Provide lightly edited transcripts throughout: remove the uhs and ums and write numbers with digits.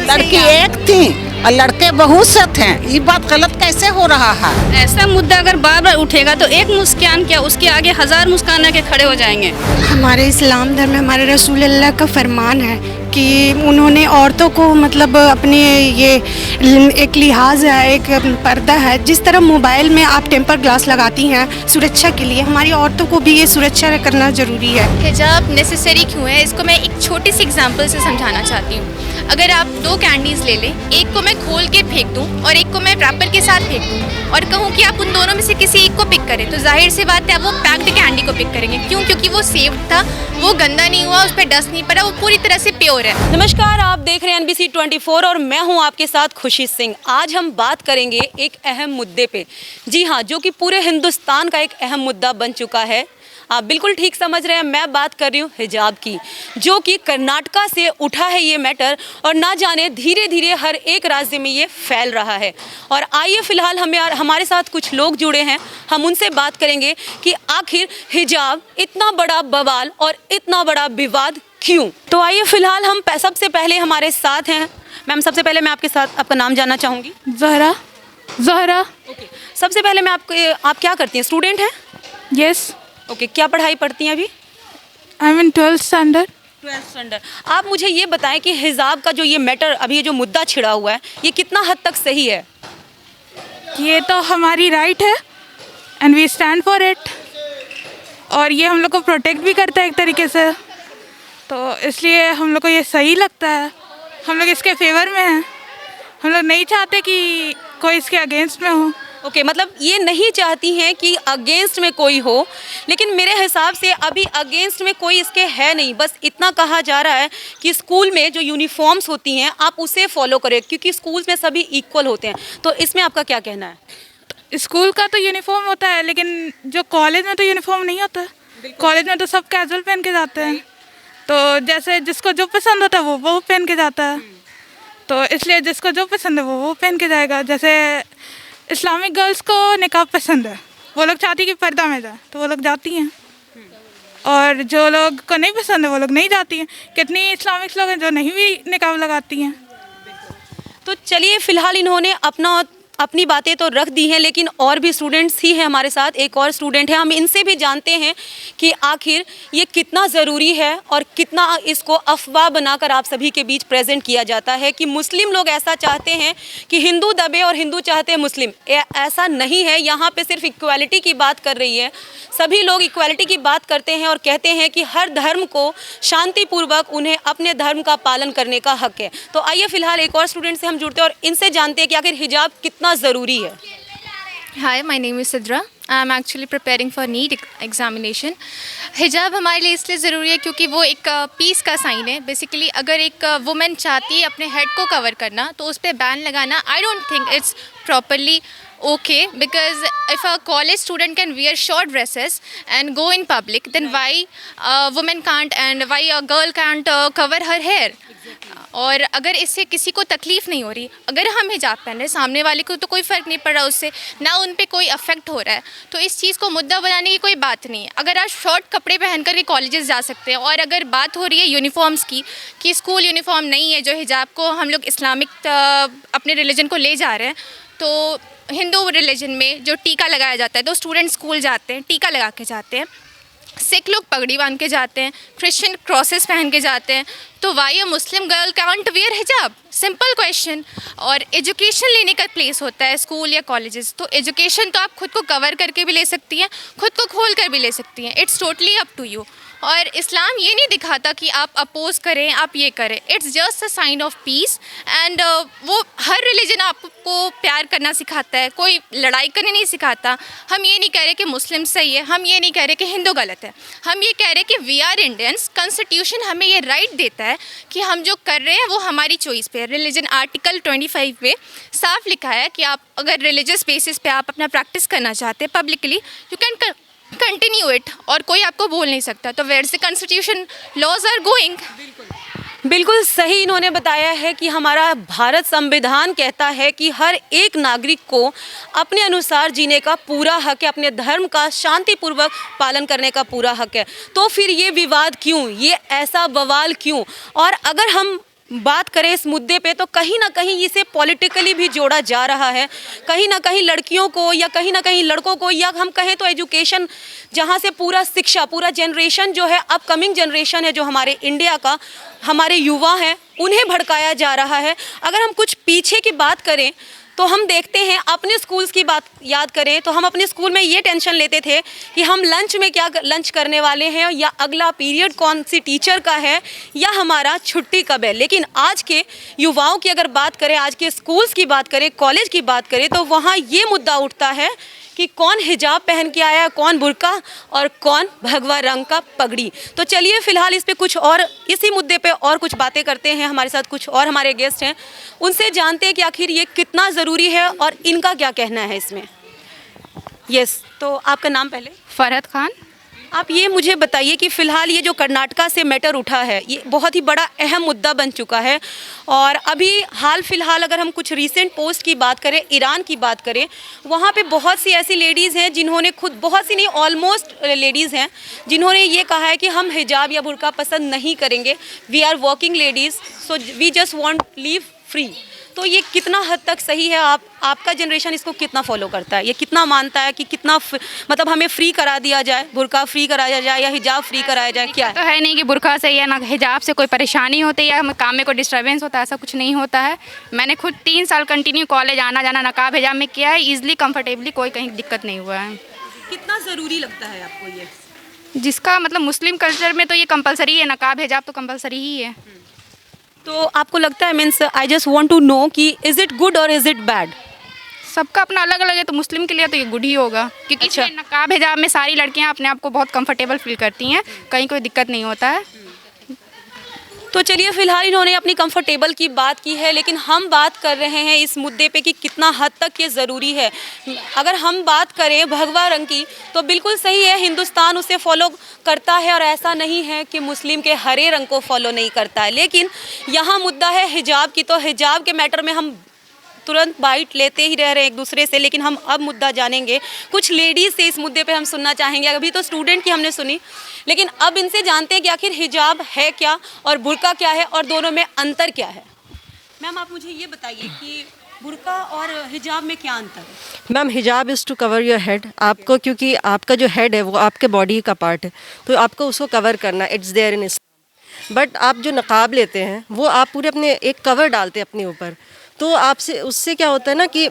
लड़की एक थी और लड़के बहुत से थे। ये बात गलत कैसे हो रहा है? ऐसा मुद्दा अगर बार बार उठेगा तो एक मुस्कान क्या, उसके आगे हजार मुस्कान आके खड़े हो जाएंगे। हमारे इस्लाम धर्म में हमारे रसूल अल्लाह का फरमान है कि उन्होंने औरतों को मतलब अपने ये एक लिहाज है, एक पर्दा है। जिस तरह मोबाइल में आप टेम्पर ग्लास लगाती हैं सुरक्षा के लिए, हमारी औरतों को भी ये सुरक्षा करना ज़रूरी है। हिजाब नेसेसरी क्यों है, इसको मैं एक छोटी सी एग्जांपल से समझाना चाहती हूँ। अगर आप 2 कैंडीज़ ले लें, एक को मैं खोल के फेंक दूँ और एक को मैं रैपर के साथ फेंक दूँ और कहूँ कि आप उन दोनों में से किसी एक को पिक करें, तो जाहिर सी बात है वो पैक्ड कैंडी को पिक करेंगे। क्यों? क्योंकि वो सेफ था, वो गंदा नहीं हुआ, उस पर डस्ट नहीं पड़ा, वो पूरी तरह से प्योर है। नमस्कार, आप देख रहे हैं NBC 24 और मैं हूं आपके साथ खुशी सिंह। आज हम बात करेंगे एक अहम मुद्दे पे। जी हाँ, जो कि पूरे हिंदुस्तान का एक अहम मुद्दा बन चुका है। आप बिल्कुल ठीक समझ रहे हैं, मैं बात कर रही हूँ हिजाब की, जो कि कर्नाटका से उठा है ये मैटर और ना जाने धीरे धीरे हर एक राज्य में ये फैल रहा है। और आइए फिलहाल हमारे साथ कुछ लोग जुड़े हैं, हम उनसे बात करेंगे कि आखिर हिजाब इतना बड़ा बवाल और इतना बड़ा विवाद क्यों। तो आइए फिलहाल हम सबसे पहले हमारे साथ हैं मैम। सबसे पहले मैं आपके साथ आपका नाम जानना चाहूँगी। ज़हरा। ओके, सबसे पहले मैं आप क्या करती हैं? स्टूडेंट हैं? यस, ओके, क्या पढ़ाई पढ़ती हैं अभी? I am in 12th standard. 12th standard. आप मुझे ये बताएं कि हिजाब का जो ये मैटर अभी ये जो मुद्दा छिड़ा हुआ है, ये कितना हद तक सही है? ये तो हमारी राइट है and we stand for it, और ये हम लोग को प्रोटेक्ट भी करता है एक तरीके से, तो इसलिए हम लोग को ये सही लगता है। हम लोग इसके फेवर में हैं, हम लोग नहीं चाहते कि कोई इसके अगेंस्ट में हो। ओके, मतलब ये नहीं चाहती हैं कि अगेंस्ट में कोई हो, लेकिन मेरे हिसाब से अभी अगेंस्ट में कोई इसके है नहीं। बस इतना कहा जा रहा है कि स्कूल में जो यूनिफॉर्म्स होती हैं आप उसे फॉलो करें, क्योंकि स्कूल्स में सभी इक्वल होते हैं। तो इसमें आपका क्या कहना है? स्कूल का तो यूनिफॉर्म होता है, लेकिन जो कॉलेज में तो यूनिफॉर्म नहीं होता। कॉलेज में तो सब कैजुअल पहन के जाते हैं, तो जैसे जिसको जो पसंद होता है वो पहन के जाता है। तो इसलिए जिसको जो पसंद है वो पहन के जाएगा। जैसे इस्लामिक गर्ल्स को निकाब पसंद है, वो लोग चाहती कि पर्दा में जाए, तो वो लोग जाती हैं, और जो लोग को नहीं पसंद है वो लोग नहीं जाती हैं। कितनी इस्लामिक लोग हैं जो नहीं भी निकाब लगाती हैं। तो चलिए, फिलहाल इन्होंने अपनी बातें तो रख दी हैं, लेकिन और भी स्टूडेंट्स ही हैं हमारे साथ। एक और स्टूडेंट है, हम इनसे भी जानते हैं कि आखिर ये कितना ज़रूरी है और कितना इसको अफवाह बनाकर आप सभी के बीच प्रेजेंट किया जाता है कि मुस्लिम लोग ऐसा चाहते हैं कि हिंदू दबे और हिंदू चाहते हैं मुस्लिम। ऐसा नहीं है, यहाँ पे सिर्फ इक्वालिटी की बात कर रही है। सभी लोग इक्वालिटी की बात करते हैं और कहते हैं कि हर धर्म को शांतिपूर्वक उन्हें अपने धर्म का पालन करने का हक है। तो आइए फिलहाल एक और स्टूडेंट से हम जुड़ते हैं और इनसे जानते हैं कि आखिर हिजाब कितना ज़रूरी है। Hi, my name is Sidra. I am actually preparing for NEET examination. हिजाब हमारे लिए इसलिए ज़रूरी है क्योंकि वो एक पीस का साइन है। बेसिकली अगर एक वुमेन चाहती है अपने हेड को कवर करना, तो उस पर बैन लगाना I don't think it's properly okay, because if a college student can wear short dresses and go in public, then why a woman can't and why a girl can't cover her hair? और अगर इससे किसी को तकलीफ़ नहीं हो रही, अगर हम हिजाब पहन रहे, सामने वाले को तो कोई फ़र्क नहीं पड़ रहा उससे, ना उन पे कोई अफेक्ट हो रहा है, तो इस चीज़ को मुद्दा बनाने की कोई बात नहीं है। अगर आप शॉर्ट कपड़े पहन कर के कॉलेजेस जा सकते हैं, और अगर बात हो रही है यूनिफॉर्म्स की कि स्कूल यूनिफॉर्म नहीं है, जो हिजाब को हम लोग इस्लामिक अपने रिलीजन को ले जा रहे हैं, तो हिंदू रिलीजन में जो टीका लगाया जाता है, तो स्टूडेंट स्कूल जाते हैं टीका लगा के जाते हैं, सिख लोग पगड़ी बांध के जाते हैं, क्रिश्चियन क्रॉसेस पहन के जाते हैं, तो why a Muslim girl can't wear हिजाब? Simple question. और एजुकेशन लेने का प्लेस होता है स्कूल या कॉलेजेस, तो एजुकेशन तो आप खुद को कवर करके भी ले सकती हैं, खुद को खोल कर भी ले सकती हैं। It's totally up to you. और इस्लाम ये नहीं दिखाता कि आप अपोज करें, आप ये करें। It's just a sign of peace and वो हर रिलीजन आपको प्यार करना सिखाता है, कोई लड़ाई करने नहीं सिखाता। हम ये नहीं कह रहे कि मुस्लिम सही है, हम ये नहीं कह रहे कि हिंदू गलत है, हम ये कह रहे कि वी आर इंडियंस। कॉन्स्टिट्यूशन हमें ये राइट देता है कि हम जो कर रहे हैं वो हमारी चॉइस पे है। रिलीजन आर्टिकल 25 में साफ लिखा है कि आप अगर रिलीजियस बेसिस पे आप अपना प्रैक्टिस करना चाहते हैं publicly, you can continue it, और कोई आपको बोल नहीं सकता। तो वेयर से कॉन्स्टिट्यूशन लॉज आर गोइंग। बिल्कुल सही इन्होंने बताया है कि हमारा भारत संविधान कहता है कि हर एक नागरिक को अपने अनुसार जीने का पूरा हक है, अपने धर्म का शांतिपूर्वक पालन करने का पूरा हक है। तो फिर ये विवाद क्यों, ये ऐसा बवाल क्यों? और अगर हम बात करें इस मुद्दे पे तो कहीं ना कहीं इसे पॉलिटिकली भी जोड़ा जा रहा है। कहीं ना कहीं लड़कियों को या कहीं ना कहीं लड़कों को, या हम कहें तो एजुकेशन, जहाँ से पूरा शिक्षा, पूरा जनरेशन जो है, अपकमिंग जनरेशन है जो हमारे इंडिया का, हमारे युवा हैं, उन्हें भड़काया जा रहा है। अगर हम कुछ पीछे की बात करें तो हम देखते हैं, अपने स्कूल्स की बात याद करें तो हम अपने स्कूल में ये टेंशन लेते थे कि हम लंच में क्या लंच करने वाले हैं, या अगला पीरियड कौन सी टीचर का है, या हमारा छुट्टी कब है। लेकिन आज के युवाओं की अगर बात करें, आज के स्कूल्स की बात करें, कॉलेज की बात करें, तो वहाँ ये मुद्दा उठता है कि कौन हिजाब पहन के आया, कौन बुर्का और कौन भगवा रंग का पगड़ी। तो चलिए फ़िलहाल इस पे कुछ और, इसी मुद्दे पे और कुछ बातें करते हैं। हमारे साथ कुछ और हमारे गेस्ट हैं, उनसे जानते हैं कि आखिर ये कितना ज़रूरी है और इनका क्या कहना है इसमें। यस, तो आपका नाम पहले? फरहत खान। आप ये मुझे बताइए कि फ़िलहाल ये जो कर्नाटका से मैटर उठा है, ये बहुत ही बड़ा अहम मुद्दा बन चुका है। और अभी हाल फ़िलहाल अगर हम कुछ रीसेंट पोस्ट की बात करें, ईरान की बात करें, वहाँ पे बहुत सी ऐसी लेडीज़ हैं जिन्होंने खुद, बहुत सी नहीं, ऑलमोस्ट लेडीज़ हैं जिन्होंने ये कहा है कि हम हिजाब या बुर्का पसंद नहीं करेंगे, we are working ladies, so we just want live free. तो ये कितना हद तक सही है? आपका जनरेशन इसको कितना फॉलो करता है? ये कितना मानता है कि कितना मतलब हमें फ्री करा दिया जाए, बुर्का फ्री कराया जाए या हिजाब फ्री कराया जाए? क्या तो है नहीं कि बुर्का से या ना हिजाब से कोई परेशानी होती है या हमें काम में कोई डिस्टर्बेंस होता है, ऐसा कुछ नहीं होता है। मैंने खुद 3 साल कंटिन्यू कॉलेज आना जाना नकाब हिजाब में किया है, ईजिली कंफर्टेबली, कोई कहीं दिक्कत नहीं हुआ है। कितना ज़रूरी लगता है आपको ये? जिसका मतलब मुस्लिम कल्चर में तो ये कंपलसरी है, नकाब हिजाब तो कंपलसरी ही है। तो आपको लगता है, means I just want to know कि इज़ इट गुड और इज़ इट बैड? सबका अपना अलग अलग है, तो मुस्लिम के लिए तो ये गुड ही होगा, क्योंकि अच्छा। नकाब हिजाब में सारी लड़कियां अपने आप को बहुत कंफर्टेबल फील करती हैं, कहीं कोई दिक्कत नहीं होता है। तो चलिए फ़िलहाल इन्होंने अपनी कंफर्टेबल की बात की है, लेकिन हम बात कर रहे हैं इस मुद्दे पे कि कितना हद तक ये ज़रूरी है। अगर हम बात करें भगवा रंग की, तो बिल्कुल सही है, हिंदुस्तान उसे फॉलो करता है और ऐसा नहीं है कि मुस्लिम के हरे रंग को फॉलो नहीं करता है। लेकिन यहाँ मुद्दा है हिजाब की, तो हिजाब के मैटर में हम तुरंत बाइट लेते ही रह रहे हैं एक दूसरे से, लेकिन हम अब मुद्दा जानेंगे कुछ लेडीज़ से। इस मुद्दे पे हम सुनना चाहेंगे। अभी तो स्टूडेंट की हमने सुनी, लेकिन अब इनसे जानते हैं कि आखिर हिजाब है क्या और बुर्का क्या है और दोनों में अंतर क्या है। मैम, आप मुझे ये बताइए कि बुर्का और हिजाब में क्या अंतर है? मैम, हिजाब is to cover your head. आपको, क्योंकि आपका जो हेड है वो आपके बॉडी का पार्ट है, तो आपको उसको कवर करना, it's there in Islam. But आप जो नकाब लेते हैं वो आप पूरे अपने एक कवर डालते हैं अपने ऊपर, तो आपसे उससे क्या होता है ना कि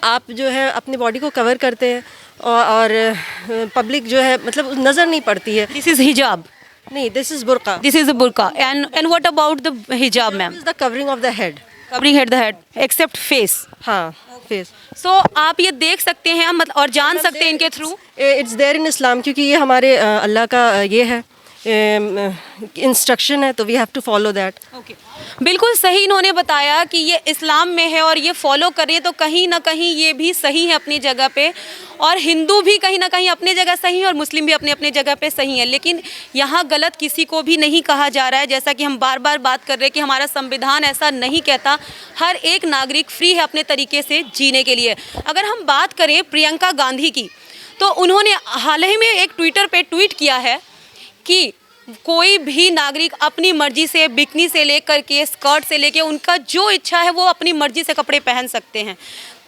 आप जो है अपनी बॉडी को कवर करते हैं और पब्लिक जो है मतलब नज़र नहीं पड़ती है। दिस इज़ हिजाब? नहीं, दिस इज़ बुर्का। दिस इज़ अ बुर्का। एंड व्हाट अबाउट द हिजाब ma'am? Is the covering of the head. Covering head, the head except face. हाँ, फेस। सो आप ये देख सकते हैं मतलब और जान सकते हैं इनके थ्रू। इट्स देयर इन इस्लाम, क्योंकि ये हमारे अल्लाह का ये है इंस्ट्रक्शन है, तो we have to follow that. Okay, बिल्कुल सही इन्होंने बताया कि ये इस्लाम में है और ये फॉलो करें, तो कहीं ना कहीं ये भी सही है अपनी जगह पे, और हिंदू भी कहीं ना कहीं अपनी जगह सही है और मुस्लिम भी अपने अपने जगह पे सही है। लेकिन यहाँ गलत किसी को भी नहीं कहा जा रहा है, जैसा कि हम बार बार बात कर रहे हैं कि हमारा संविधान ऐसा नहीं कहता। हर एक नागरिक फ्री है अपने तरीके से जीने के लिए। अगर हम बात करें प्रियंका गांधी की, तो उन्होंने हाल ही में एक ट्विटर पे ट्वीट किया है कि कोई भी नागरिक अपनी मर्जी से बिकनी से लेकर के स्कर्ट से लेके उनका जो इच्छा है वो अपनी मर्जी से कपड़े पहन सकते हैं।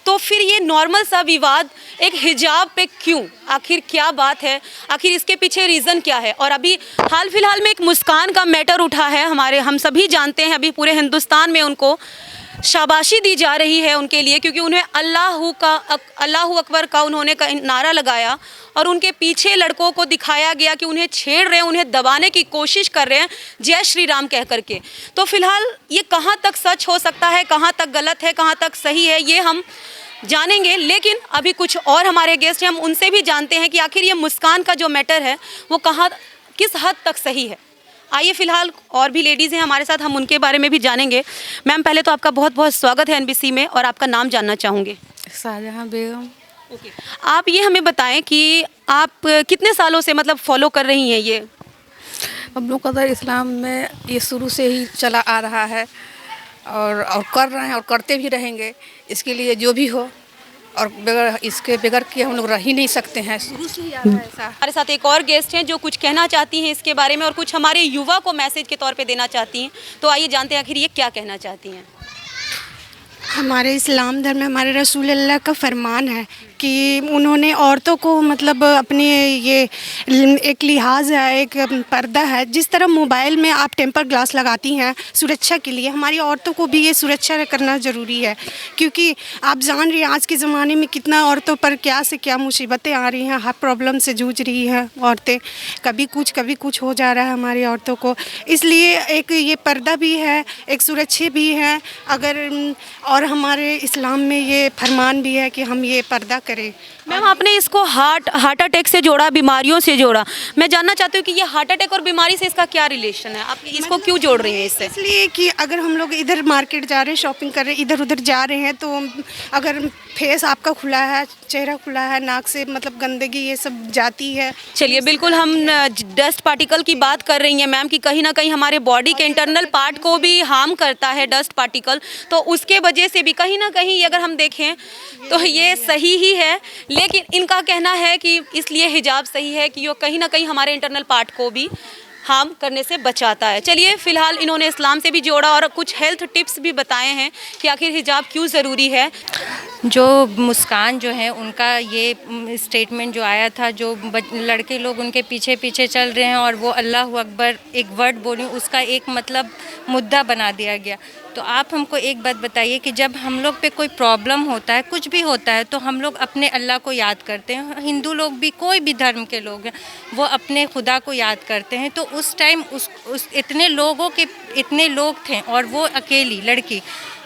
तो फिर ये नॉर्मल सा विवाद एक हिजाब पे क्यों? आखिर क्या बात है? आखिर इसके पीछे रीज़न क्या है? और अभी हाल फिलहाल में एक मुस्कान का मैटर उठा है, हम सभी जानते हैं, अभी पूरे हिंदुस्तान में उनको शाबाशी दी जा रही है उनके लिए, क्योंकि उन्हें अल्लाहू अकबर का उन्होंने नारा लगाया और उनके पीछे लड़कों को दिखाया गया कि उन्हें छेड़ रहे हैं, उन्हें दबाने की कोशिश कर रहे हैं जय श्री राम कह करके। तो फिलहाल ये कहाँ तक सच हो सकता है, कहाँ तक गलत है, कहाँ तक सही है, ये हम जानेंगे। लेकिन अभी कुछ और हमारे गेस्ट हैं, हम उनसे भी जानते हैं कि आखिर ये मुस्कान का जो मैटर है वो किस हद तक सही है। आइए, फ़िलहाल और भी लेडीज़ हैं हमारे साथ, हम उनके बारे में भी जानेंगे। मैम, पहले तो आपका बहुत बहुत स्वागत है NBC में, और आपका नाम जानना चाहूँगे। शाहजहाँ बेगम। ओके, आप ये हमें बताएं कि आप कितने सालों से मतलब फॉलो कर रही हैं ये? हम लोग का तो इस्लाम में ये शुरू से ही चला आ रहा है और कर रहे हैं और करते भी रहेंगे। इसके लिए जो भी हो और बगैर इसके बगैर के हम लोग रह ही नहीं सकते हैं, शुरू से ही आ रहा है ऐसा। हमारे साथ एक और गेस्ट हैं जो कुछ कहना चाहती हैं इसके बारे में और कुछ हमारे युवा को मैसेज के तौर पे देना चाहती हैं। तो आइए जानते हैं आखिर ये क्या कहना चाहती हैं। हमारे इस्लाम धर्म में हमारे रसूल अल्लाह का फरमान है कि उन्होंने औरतों को मतलब अपने ये एक लिहाज है, एक पर्दा है। जिस तरह मोबाइल में आप टेम्पर ग्लास लगाती हैं सुरक्षा के लिए, हमारी औरतों को भी ये सुरक्षा करना ज़रूरी है, क्योंकि आप जान रही हैं आज के ज़माने में कितना औरतों पर क्या से क्या मुसीबतें आ रही हैं, हर प्रॉब्लम से जूझ रही हैं औरतें। कभी कुछ हो जा रहा है हमारी औरतों को, इसलिए एक ये पर्दा भी है, एक सुरक्षा भी है। और हमारे इस्लाम में ये फरमान भी है कि हम ये पर्दा करें। मैम आपने इसको हार्ट अटैक से जोड़ा, बीमारियों से जोड़ा। मैं जानना चाहती हूँ कि ये हार्ट अटैक और बीमारी से इसका क्या रिलेशन है, आप इसको क्यों जोड़ रही हैं इससे? इसलिए कि अगर हम लोग इधर मार्केट जा रहे हैं, शॉपिंग कर रहे हैं, इधर उधर जा रहे हैं, तो अगर फेस आपका खुला है, चेहरा खुला है, नाक से मतलब गंदगी ये सब जाती है। चलिए बिल्कुल हम डस्ट पार्टिकल की बात कर रही हैं मैम कि कहीं ना कहीं हमारे बॉडी के इंटरनल पार्ट को भी हार्म करता है डस्ट पार्टिकल, तो उसके वजह से भी कहीं ना कहीं अगर हम देखें तो ये सही ही है। लेकिन इनका कहना है कि इसलिए हिजाब सही है कि ये कहीं ना कहीं हमारे इंटरनल पार्ट को भी हार्म करने से बचाता है। चलिए फ़िलहाल इन्होंने इस्लाम से भी जोड़ा और कुछ हेल्थ टिप्स भी बताए हैं कि आखिर हिजाब क्यों ज़रूरी है। जो मुस्कान जो है उनका ये स्टेटमेंट जो आया था, जो लड़के लोग उनके पीछे पीछे चल रहे हैं और वो अल्लाह अकबर एक वर्ड बोली, उसका एक मतलब मुद्दा बना दिया गया। तो आप हमको एक बात बताइए कि जब हम लोग पे कोई प्रॉब्लम होता है, कुछ भी होता है, तो हम लोग अपने अल्लाह को याद करते हैं। हिंदू लोग भी, कोई भी धर्म के लोग हैं, वो अपने खुदा को याद करते हैं। तो उस टाइम उस इतने लोग थे और वो अकेली लड़की,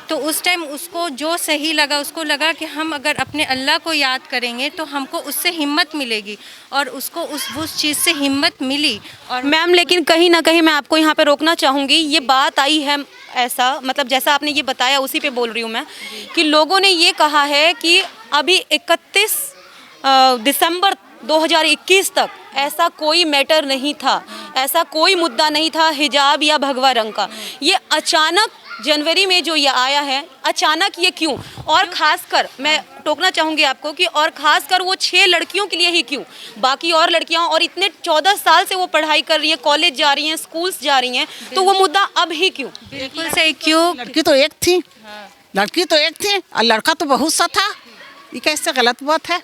तो उस टाइम उसको जो सही लगा, उसको लगा कि हम अगर अपने अल्लाह को याद करेंगे तो हमको उससे हिम्मत मिलेगी, और उसको उस चीज़ से हिम्मत मिली। और मैम लेकिन कहीं ना कहीं मैं आपको यहाँ पे रोकना चाहूँगी, ये बात आई है ऐसा, मतलब जैसा आपने ये बताया उसी पे बोल रही हूँ मैं, कि लोगों ने ये कहा है कि अभी 31 दिसंबर 2021 तक ऐसा कोई मैटर नहीं था, ऐसा कोई मुद्दा नहीं था हिजाब या भगवा रंग का। ये अचानक जनवरी में जो ये आया है, अचानक ये क्यों? और ख़ासकर मैं टोकना चाहूँगी आपको कि और ख़ासकर वो 6 लड़कियों के लिए ही क्यों? बाकी और लड़कियाँ और इतने 14 साल से वो पढ़ाई कर रही हैं, कॉलेज जा रही हैं, स्कूल्स जा रही हैं, तो वो मुद्दा अब ही क्यों? बिल्कुल सही, क्यों? लड़की तो एक थी, लड़की तो एक थी और लड़का तो बहुत सा था। ये कैसे गलत बात है?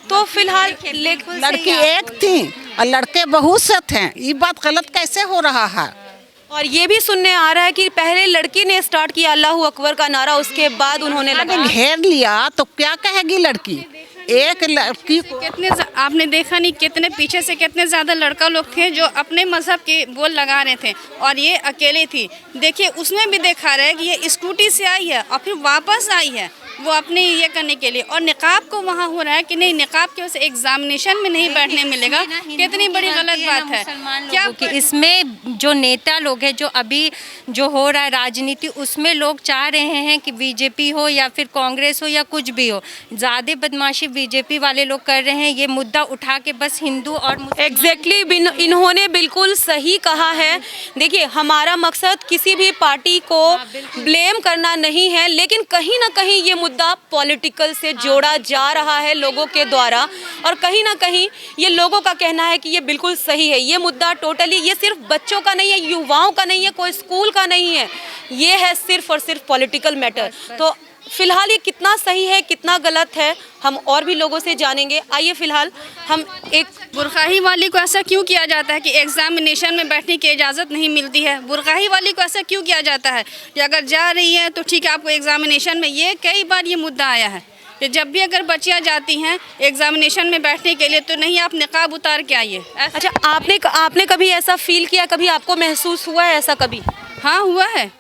तो फिलहाल लड़की एक थी और लड़के बहुत से थे, ये बात गलत कैसे हो रहा है? और ये भी सुनने आ रहा है कि पहले लड़की ने स्टार्ट किया अल्लाह अकबर का नारा, उसके बाद उन्होंने घेर लिया, तो क्या कहेगी लड़की? एक लड़की को आपने देखा नहीं कितने पीछे से कितने ज़्यादा लड़का लोग थे जो अपने मज़हब के बोल लगा रहे थे, और ये अकेले थी। देखिए उसमें भी देखा रहा है कि ये स्कूटी से आई है और फिर वापस आई है वो अपने ये करने के लिए, और निकाब को वहाँ हो रहा है कि नहीं, निकाब की वजह से एग्जामिनेशन में नहीं बैठने मिलेगा। कितनी बड़ी गलत बात है क्या कि इसमें जो नेता लोग हैं, जो अभी जो हो रहा है राजनीति, उसमें लोग चाह रहे हैं कि बीजेपी हो या फिर कांग्रेस हो या कुछ भी हो, ज़्यादा बदमाशी बीजेपी वाले लोग कर रहे हैं। ये मुद्दा उठा के बस हिंदू और एग्जैक्टली इन्होंने बिल्कुल सही कहा है। देखिए हमारा मकसद किसी भी पार्टी को ब्लेम करना नहीं है, लेकिन कहीं ना कहीं ये मुद्दा पॉलिटिकल से जोड़ा जा रहा है लोगों के द्वारा, और कहीं ना कहीं ये लोगों का कहना है कि ये बिल्कुल सही है। ये मुद्दा टोटली, ये सिर्फ बच्चों का नहीं है, युवाओं का नहीं है, कोई स्कूल का नहीं है, ये है सिर्फ और सिर्फ पॉलिटिकल मैटर। तो फिलहाल ये कितना सही है कितना गलत है हम और भी लोगों से जानेंगे। आइए फिलहाल हम एक बुरकाही वाली को ऐसा क्यों किया जाता है कि एग्जामिनेशन में बैठने की इजाज़त नहीं मिलती है? बुरकाही वाली को ऐसा क्यों किया जाता है कि अगर जा रही है तो ठीक है, आपको एग्जामिनेशन में, ये कई बार ये मुद्दा आया है कि जब भी अगर बच्चियाँ जाती हैं एग्जामिनेशन में बैठने के लिए तो नहीं, आप निकाब उतार के आइए। अच्छा, आपने कभी ऐसा फील किया, कभी आपको महसूस हुआ है ऐसा कभी? हाँ हुआ है,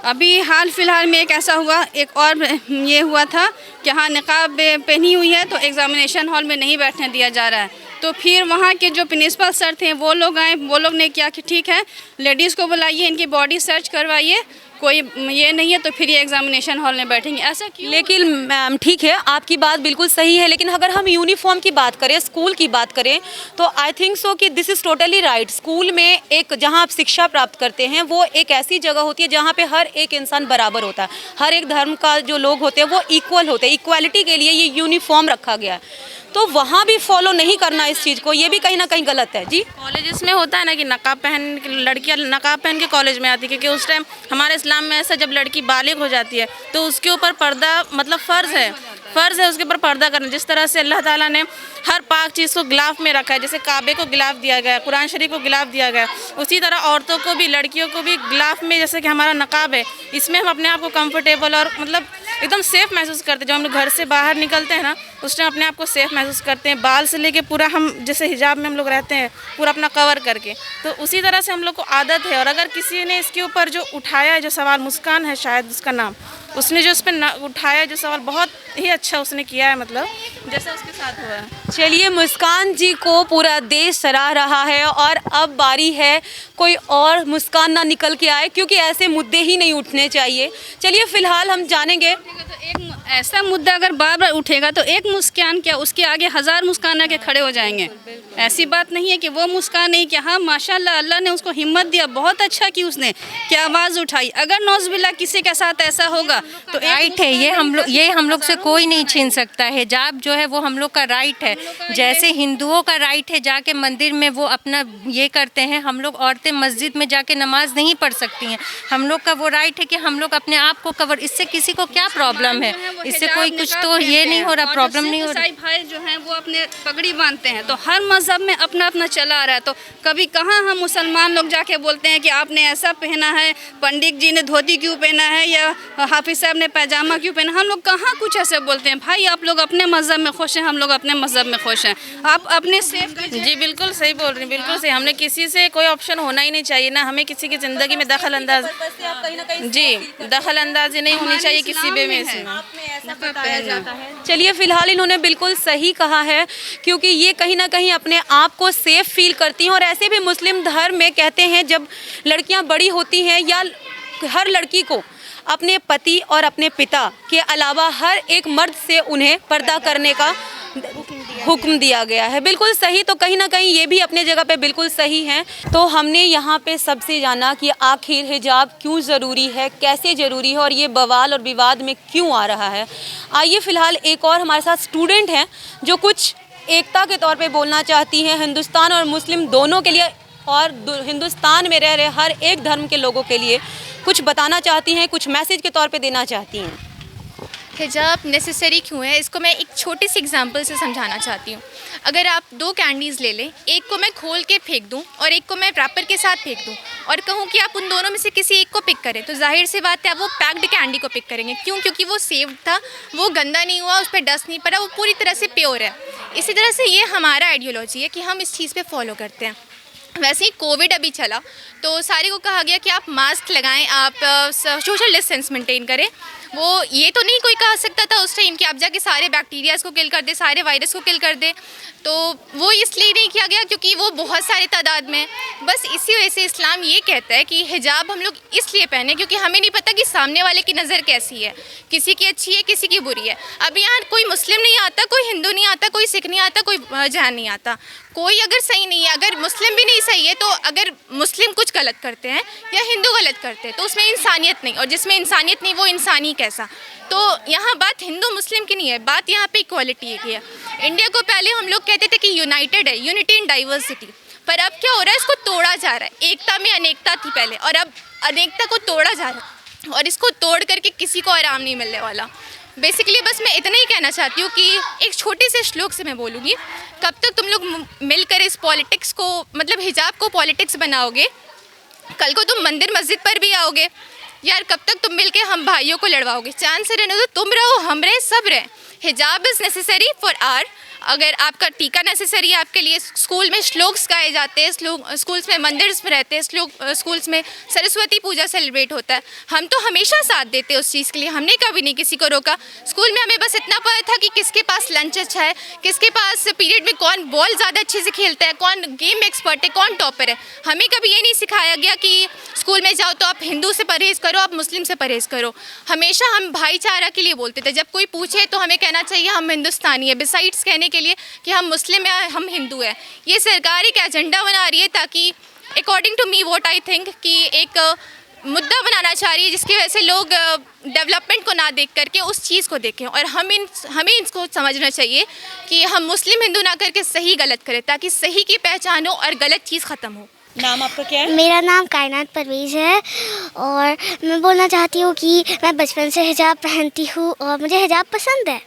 अभी हाल फिलहाल में एक ऐसा हुआ, एक और ये हुआ था कि हाँ निकाब पहनी हुई है तो एग्जामिनेशन हॉल में नहीं बैठने दिया जा रहा है। तो फिर वहाँ के जो प्रिंसिपल सर थे वो लोग आए, वो लोग ने किया कि ठीक है लेडीज़ को बुलाइए, इनकी बॉडी सर्च करवाइए कोई ये नहीं है तो फिर ये एग्जामिनेशन हॉल में बैठेंगे, ऐसा क्यों? लेकिन मैम ठीक है, आपकी बात बिल्कुल सही है, लेकिन अगर हम यूनिफॉर्म की बात करें, स्कूल की बात करें, तो आई थिंक सो कि this is totally right. School में एक जहां आप शिक्षा प्राप्त करते हैं वो एक ऐसी जगह होती है जहां पे हर एक इंसान बराबर होता है, हर एक धर्म का जो लोग होते हैं वो इक्वल होते हैं। इक्वालिटी के लिए ये यूनिफॉर्म रखा गया है, तो वहाँ भी फॉलो नहीं करना इस चीज़ को, ये भी कहीं ना कहीं गलत है। जी, कॉलेजेस में होता है ना कि नकाब पहन, लड़कियां नकाब पहन के कॉलेज में आती है, क्योंकि उस टाइम हमारे इस्लाम में ऐसा, जब लड़की बालिग हो जाती है तो उसके ऊपर पर्दा मतलब फ़र्ज़ है उसके ऊपर पर्दा करना। जिस तरह से अल्लाह ताला ने हर पाक चीज़ को गिलाफ में रखा है, जैसे काबे को गिलाफ दिया गया है, कुरान शरीफ को गिलाफ दिया गया है, उसी तरह औरतों को भी, लड़कियों को भी गिलाफ में, जैसे कि हमारा नकाब है, इसमें हम अपने आप को कंफर्टेबल और मतलब एकदम सेफ़ महसूस करते हैं। जब हम लोग घर से बाहर निकलते हैं ना, उस टाइम अपने आप को सेफ़ महसूस करते हैं, बाल से लेके पूरा, हम जैसे हिजाब में हम लोग रहते हैं पूरा अपना कवर करके, तो उसी तरह से हम लोग को आदत है। और अगर किसी ने इसके ऊपर जो उठाया है, जो सवाल, मुस्कान है शायद उसका नाम, उसने जो इस पर उठाया जो सवाल, बहुत ही अच्छा उसने किया है, मतलब जैसा उसके साथ हुआ है। चलिए, मुस्कान जी को पूरा देश सराह रहा है और अब बारी है कोई और मुस्कान ना निकल के आए, क्योंकि ऐसे मुद्दे ही नहीं उठने चाहिए। चलिए फिलहाल हम जानेंगे, एक ऐसा मुद्दा अगर बार बार उठेगा तो एक मुस्कान क्या, उसके आगे 1000 मुस्कान आके खड़े हो जाएंगे। ऐसी बात नहीं है कि वो मुस्कान नहीं, कि हाँ माशाल्लाह अल्लाह ने उसको हिम्मत दिया, बहुत अच्छा की उसने क्या आवाज़ उठाई। अगर नौज़बिल्ला किसी के साथ ऐसा होगा तो राइट है, ये हम लोग से कोई नहीं छीन सकता है। हिजाब जो है वो हम लोग का राइट है, जैसे हिंदुओं का राइट है जाके मंदिर में वो अपना ये करते हैं, हम लोग औरतें मस्जिद में जाके नमाज नहीं पढ़ सकती हैं। हम लोग का वो राइट है कि हम लोग अपने आप को कवर, इससे किसी को क्या प्रॉब्लम है, इससे कोई कुछ तो ये नहीं हो रहा, प्रॉब्लम नहीं हो रहा। भाई जो हैं वो अपने पगड़ी बांधते हैं, तो हर मजहब में अपना अपना चला आ रहा है। तो कभी कहाँ हम मुसलमान लोग जाके बोलते हैं कि आपने ऐसा पहना है, पंडित जी ने धोती क्यों पहना है, या हाफिज साहब ने पैजामा क्यों पहना। हम लोग कहाँ कुछ ऐसे बोलते हैं। भाई आप लोग अपने मजहब में खुश हैं, हम लोग अपने मजहब में खुश हैं, आप अपने सेफ। जी बिल्कुल सही बोल रही हैं, बिल्कुल सही। हमने किसी से कोई ऑप्शन होना ही नहीं चाहिए ना, हमें किसी की ज़िंदगी में दखल अंदाज, जी दखल अंदाजी नहीं होनी चाहिए किसी भी में इसमें। चलिए फिलहाल इन्होंने बिल्कुल सही कहा है, क्योंकि ये कहीं ना कहीं अपने आप को सेफ फील करती हैं। और ऐसे भी मुस्लिम धर्म में कहते हैं जब लड़कियां बड़ी होती हैं, या हर लड़की को अपने पति और अपने पिता के अलावा हर एक मर्द से उन्हें पर्दा करने का हुक्म दिया गया है। बिल्कुल सही, तो कहीं ना कहीं ये भी अपने जगह पे बिल्कुल सही है। तो हमने यहाँ पे सबसे जाना कि आखिर हिजाब क्यों ज़रूरी है, कैसे ज़रूरी है, और ये बवाल और विवाद में क्यों आ रहा है। आइए फ़िलहाल एक और हमारे साथ स्टूडेंट हैं जो कुछ एकता के तौर पे बोलना चाहती हैं, हिंदुस्तान और मुस्लिम दोनों के लिए, और हिंदुस्तान में रह रहे हर एक धर्म के लोगों के लिए कुछ बताना चाहती हैं, कुछ मैसेज के तौर पे देना चाहती हैं। हिजाब नेसेसरी क्यों है, इसको मैं एक छोटी सी एग्जांपल से समझाना चाहती हूँ। अगर आप 2 कैंडीज़ ले लें, एक को मैं खोल के फेंक दूँ और एक को मैं रैपर के साथ फेंक दूँ, और कहूँ कि आप उन दोनों में से किसी एक को पिक करें, तो जाहिर सी बात है आप वो पैक्ड कैंडी को पिक करेंगे। क्यों? क्योंकि वो सेव्ड था, वो गंदा नहीं हुआ, उस पर डस्ट नहीं पड़ा, वो पूरी तरह से प्योर है। इसी तरह से ये हमारा आइडियोलॉजी है कि हम इस चीज़ पर फॉलो करते हैं। वैसे ही कोविड अभी चला तो सारे को कहा गया कि आप मास्क लगाएं, आप सोशल डिस्टेंस मेंटेन करें। वो ये तो नहीं कोई कह सकता था उस टाइम कि आप जाके सारे बैक्टीरियाज़ को किल कर दे, सारे वायरस को किल कर दे, तो वो इसलिए नहीं किया गया क्योंकि वो बहुत सारे तादाद में। बस इसी वजह से इस्लाम ये कहता है कि हिजाब हम लोग इसलिए पहने क्योंकि हमें नहीं पता कि सामने वाले की नज़र कैसी है, किसी की अच्छी है, किसी की बुरी है। अब यहाँ कोई मुस्लिम नहीं आता, कोई हिंदू नहीं आता, कोई सिख नहीं आता, कोई जैन नहीं आता, कोई अगर सही नहीं है, अगर मुस्लिम भी नहीं सही है, तो अगर मुस्लिम कुछ गलत करते हैं या हिंदू गलत करते हैं तो उसमें इंसानियत नहीं, और जिसमें इंसानियत नहीं वो इंसानी कैसा। तो यहाँ बात हिंदू मुस्लिम की नहीं है, बात यहाँ पे इक्वालिटी की है। इंडिया को पहले हम लोग कहते थे कि यूनाइटेड है, यूनिटी इन डाइवर्सिटी, पर अब क्या हो रहा है, इसको तोड़ा जा रहा है। एकता में अनेकता थी पहले, और अब अनेकता को तोड़ा जा रहा है, और इसको तोड़ करके किसी को आराम नहीं मिलने वाला। बेसिकली बस मैं इतना ही कहना चाहती हूँ कि एक छोटे से श्लोक से मैं बोलूँगी, कब तक तुम लोग मिलकर इस पॉलिटिक्स को, मतलब हिजाब को पॉलिटिक्स बनाओगे, कल को तुम मंदिर मस्जिद पर भी आओगे यार, कब तक तुम मिलके हम भाइयों को लड़वाओगे। चांद से रहने दो, तुम रहो, हम रहे, सब रहे, हिजाब इज़ नेसेसरी फॉर आर, अगर आपका टीका नेसेसरी है आपके लिए, स्कूल में श्लोक्स गाए जाते हैं, स्कूल्स में मंदिर में रहते हैं, स्कूल्स में सरस्वती पूजा सेलिब्रेट होता है, हम तो हमेशा साथ देते हैं उस चीज़ के लिए, हमने कभी नहीं किसी को रोका। स्कूल में हमें बस इतना पता था कि किसके पास लंच अच्छा है, किसके पास पीरियड में कौन बॉल ज़्यादा अच्छे से खेलता है, कौन गेम एक्सपर्ट है, कौन टॉपर है। हमें कभी ये नहीं सिखाया गया कि स्कूल में जाओ तो आप हिंदू से परहेज़ करो, आप मुस्लिम से परहेज़ करो। हमेशा हम भाईचारा के लिए बोलते थे, जब कोई पूछे तो हमें कहना चाहिए हम हिंदुस्तानी है, बिसाइड्स कहने के लिए कि हम मुस्लिम हैं, हम हिंदू हैं। ये सरकार एक एजेंडा बना रही है ताकि according to me what I think कि एक मुद्दा बनाना चाह रही है जिसकी वजह से लोग डेवलपमेंट को ना देख करके उस चीज़ को देखें, और हमें इसको समझना चाहिए कि हम मुस्लिम हिंदू ना करके सही गलत करें ताकि सही की पहचान हो और गलत चीज़ ख़त्म हो। नाम आपका क्या है? मेरा नाम कायनात परवेज़ है और मैं बोलना चाहती हूँ कि मैं बचपन से हिजाब पहनती हूँ और मुझे हिजाब पसंद है।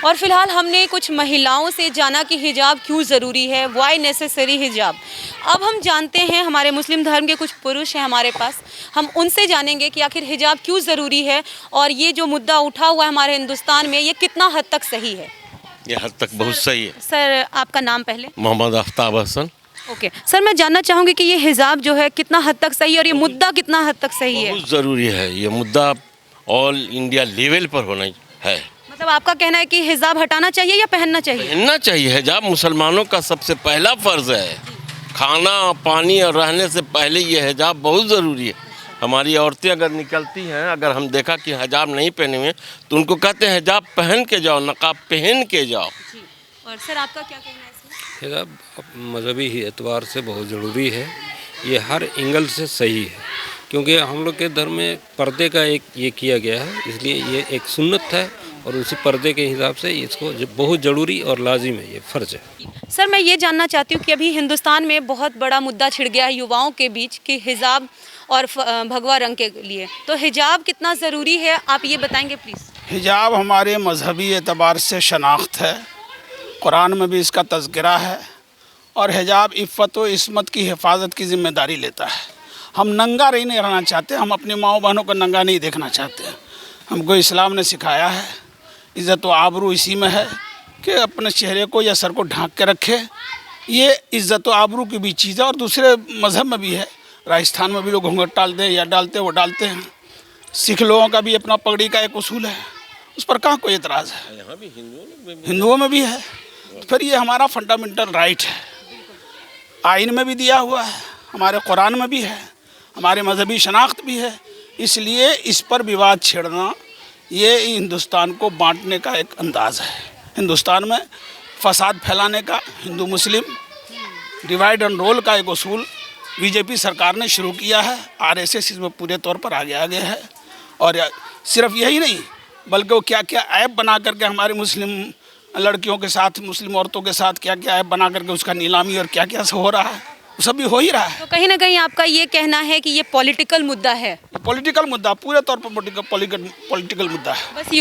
और फिलहाल हमने कुछ महिलाओं से जाना कि हिजाब क्यों ज़रूरी है, वाई नेसेसरी हिजाब। अब हम जानते हैं हमारे मुस्लिम धर्म के कुछ पुरुष हैं हमारे पास, हम उनसे जानेंगे कि आखिर हिजाब क्यों ज़रूरी है और ये जो मुद्दा उठा हुआ है हमारे हिंदुस्तान में ये कितना हद तक सही है। ये हद तक बहुत सही है। सर आपका नाम पहले? मोहम्मद आफ्ताब हसन। ओके सर, मैं जानना चाहूँगी कि ये हिजाब जो है कितना हद तक सही है और ये मुद्दा कितना हद तक सही है? बहुत ज़रूरी है, ये मुद्दा ऑल इंडिया लेवल पर होना है। मतलब आपका कहना है कि हिजाब हटाना चाहिए या पहनना चाहिए? पहनना चाहिए। हिजाब मुसलमानों का सबसे पहला फ़र्ज़ है। खाना पानी और रहने से पहले ये हिजाब बहुत ज़रूरी है। हमारी औरतें अगर निकलती हैं, अगर हम देखा कि हिजाब नहीं पहने हुए तो उनको कहते हैं हिजाब पहन के जाओ, नकाब पहन के जाओ। और सर आपका क्या कहना है इसमें? हिजाब मजहबी एतबार से बहुत ज़रूरी है, ये हर एंगल से सही है, क्योंकि हम लोग के धर्म में पर्दे का एक ये किया गया है, इसलिए ये एक सुन्नत है और उसी पर्दे के हिसाब से इसको बहुत ज़रूरी और लाजिम है, ये फ़र्ज़ है। सर मैं ये जानना चाहती हूँ कि अभी हिंदुस्तान में बहुत बड़ा मुद्दा छिड़ गया है युवाओं के बीच कि हिजाब और भगवा रंग के लिए, तो हिजाब कितना ज़रूरी है आप ये बताएंगे प्लीज़? हिजाब हमारे मजहबी एतबार से शनाख्त है, कुरान में भी इसका तज़किरा है और हिजाब इफ़्फ़त व इस्मत की हिफाजत की ज़िम्मेदारी लेता है। हम नंगा नहीं रहना चाहते, हम अपनी माओ बहनों को नंगा नहीं देखना चाहते। हमको इस्लाम ने सिखाया है इज़्ज़त व आबरू इसी में है कि अपने चेहरे को या सर को ढांक के रखे। ये इज़्ज़त व आबरू की भी चीज़ है और दूसरे मज़हब में भी है। राजस्थान में भी लोग घूंघट डालते हैं या डालते वो डालते हैं। सिख लोगों का भी अपना पगड़ी का एक उसूल है, उस पर कहाँ कोई एतराज़ है। यहाँ भी हिंदुओं में भी है। फिर ये हमारा फंडामेंटल राइट है, आइन में भी दिया हुआ है, हमारे कुरान में भी है, हमारे मजहबी शनाख्त भी है। इसलिए इस पर विवाद छेड़ना ये हिंदुस्तान को बांटने का एक अंदाज़ है। हिंदुस्तान में फसाद फैलाने का, हिंदू मुस्लिम डिवाइड एंड रोल का एक उसूल बीजेपी सरकार ने शुरू किया है। आरएसएस इसमें पूरे तौर पर आगे है। और सिर्फ यही नहीं बल्कि वो क्या क्या ऐप बना करके हमारे मुस्लिम लड़कियों के साथ, मुस्लिम औरतों के साथ क्या क्या ऐप बना करके उसका नीलामी और क्या क्या हो रहा है, वो सब भी हो ही रहा है। तो कहीं ना कहीं आपका ये कहना है कि ये पॉलिटिकल मुद्दा है? पॉलिटिकल मुद्दा, पूरे तौर पर पॉलिटिकल मुद्दा है। बस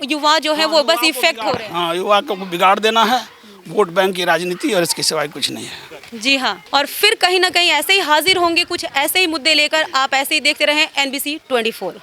युवा जो है वो बस इफेक्ट हो रहे हैं। हाँ, युवा को बिगाड़ देना है, वोट बैंक की राजनीति, और इसके सिवाय कुछ नहीं है। जी हाँ, और फिर कहीं ना कहीं ऐसे ही हाजिर होंगे कुछ ऐसे ही मुद्दे लेकर। आप ऐसे ही देखते रहें NBC 24।